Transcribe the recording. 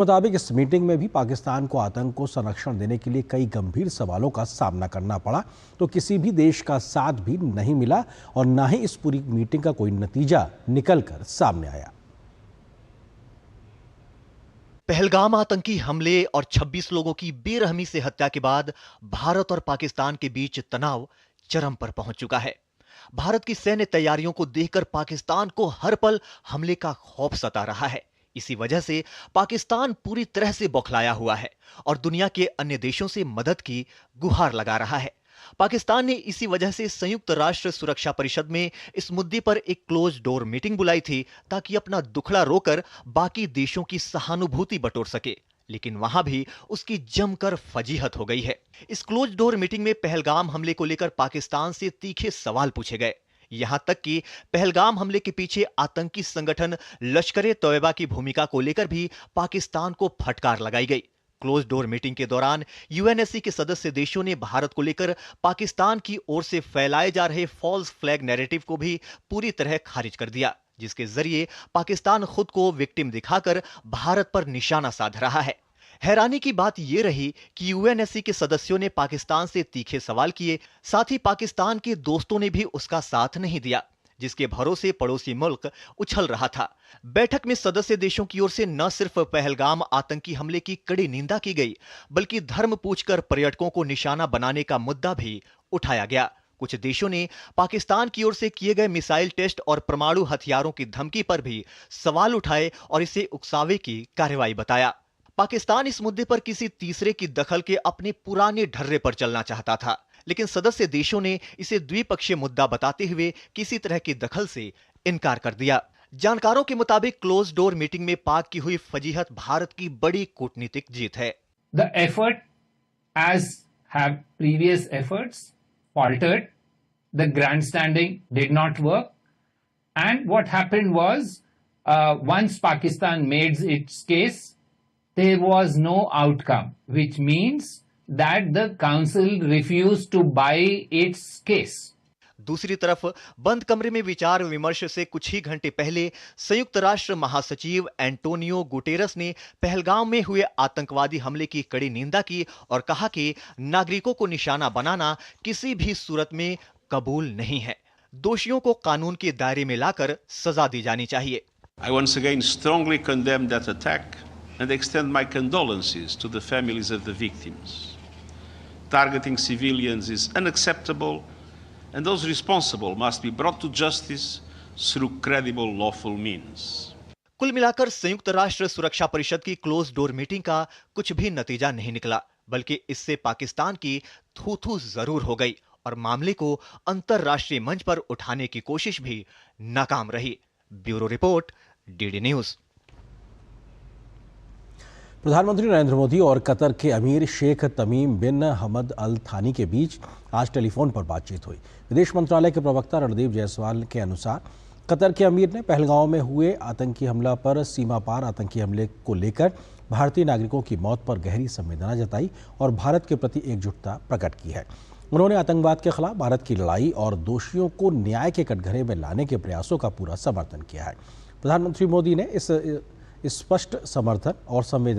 मुताबिक इस मीटिंग में भी पाकिस्तान को आतंक को संरक्षण देने के लिए कई गंभीर सवालों का सामना करना पड़ा, तो किसी भी देश का साथ भी नहीं मिला और ना ही इस पूरी मीटिंग का कोई नतीजा निकलकर सामने आया। पहलगाम आतंकी हमले और 26 लोगों की बेरहमी से हत्या के बाद भारत और पाकिस्तान के बीच तनाव चरम पर पहुंच चुका है। भारत की सैन्य तैयारियों को देखकर पाकिस्तान को हर पल हमले का खौफ सता रहा है। इसी वजह से पाकिस्तान पूरी तरह से बौखलाया हुआ है और दुनिया के अन्य देशों से मदद की गुहार लगा रहा है। पाकिस्तान ने इसी वजह से संयुक्त राष्ट्र सुरक्षा परिषद में इस मुद्दे पर एक क्लोज डोर मीटिंग बुलाई थी ताकि अपना दुखड़ा रोकर बाकी देशों की सहानुभूति बटोर सके, लेकिन वहां भी उसकी जमकर फजीहत हो गई है। इस क्लोज डोर मीटिंग में पहलगाम हमले को लेकर पाकिस्तान से तीखे सवाल पूछे गए। यहां तक कि पहलगाम हमले के पीछे आतंकी संगठन लश्कर-ए-तौयबा की भूमिका को लेकर भी पाकिस्तान को फटकार लगाई गई। क्लोज डोर मीटिंग के दौरान यूएनएससी के सदस्य देशों ने भारत को लेकर पाकिस्तान की ओर से फैलाए जा रहे फॉल्स फ्लैग नैरेटिव को भी पूरी तरह खारिज कर दिया, जिसके जरिए पाकिस्तान खुद को विक्टिम दिखाकर भारत पर निशाना साध रहा है। हैरानी की बात यह रही कि यूएनएससी के सदस्यों ने पाकिस्तान से तीखे सवाल किए, साथ ही पाकिस्तान के दोस्तों ने भी उसका साथ नहीं दिया, जिसके भरोसे पड़ोसी मुल्क उछल रहा था। बैठक में सदस्य देशों की ओर से न सिर्फ पहलगाम आतंकी हमले की कड़ी निंदा की गई, बल्कि धर्म पूछकर पर्यटकों को निशाना बनाने का मुद्दा भी उठाया गया। कुछ देशों ने पाकिस्तान की ओर से किए गए मिसाइल टेस्ट और परमाणु हथियारों की धमकी पर भी सवाल उठाए और इसे उकसावे की कार्रवाई बताया। पाकिस्तान इस मुद्दे पर किसी तीसरे की दखल के अपने पुराने ढर्रे पर चलना चाहता था, लेकिन सदस्य देशों ने इसे द्विपक्षीय मुद्दा बताते हुए किसी तरह की दखल से इनकार कर दिया। जानकारों के मुताबिक क्लोज डोर मीटिंग में पाक की हुई फजीहत भारत की बड़ी कूटनीतिक जीत है। The effort, as have previous efforts, faltered. The grandstanding did not work, and what happened was, once Pakistan made its case, there was no outcome, which means that the council refused to buy its case. दूसरी तरफ बंद कमरे में विचार विमर्श से कुछ ही घंटे पहले संयुक्त राष्ट्र महासचिव एंटोनियो गुटेरस ने पहलगाम में हुए आतंकवादी हमले की कड़ी निंदा की और कहा कि नागरिकों को निशाना बनाना किसी भी सूरत में कबूल नहीं है। दोषियों को कानून के दायरे में लाकर सजा दी जानी चाहिए। I once again strongly condemn that attack and extend my condolences to the families of the victims. Targeting civilians is unacceptable, and those responsible must be brought to justice through credible lawful means. कुल मिलाकर संयुक्त राष्ट्र सुरक्षा परिषद की close door meeting का कुछ भी नतीजा नहीं निकला, बल्कि इससे पाकिस्तान की थू-थू जरूर हो गई और मामले को अंतरराष्ट्रीय मंच पर उठाने की कोशिश भी नाकाम रही। Bureau report, DD news. प्रधानमंत्री नरेंद्र मोदी और कतर के अमीर शेख तमीम बिन हमद अल थानी के बीच आज टेलीफोन पर बातचीत हुई। विदेश मंत्रालय के प्रवक्ता रणदीप जायसवाल के अनुसार कतर के अमीर ने पहलगाम में हुए आतंकी हमला पर सीमा पार आतंकी हमले को लेकर भारतीय नागरिकों की मौत पर गहरी संवेदना जताई और भारत के प्रति एकजुटता प्रकट की है। उन्होंने आतंकवाद के खिलाफ भारत की लड़ाई और दोषियों को न्याय के कटघरे में लाने के प्रयासों का पूरा समर्थन किया है। प्रधानमंत्री मोदी ने इस स्पष्ट समर्थन और संवेदना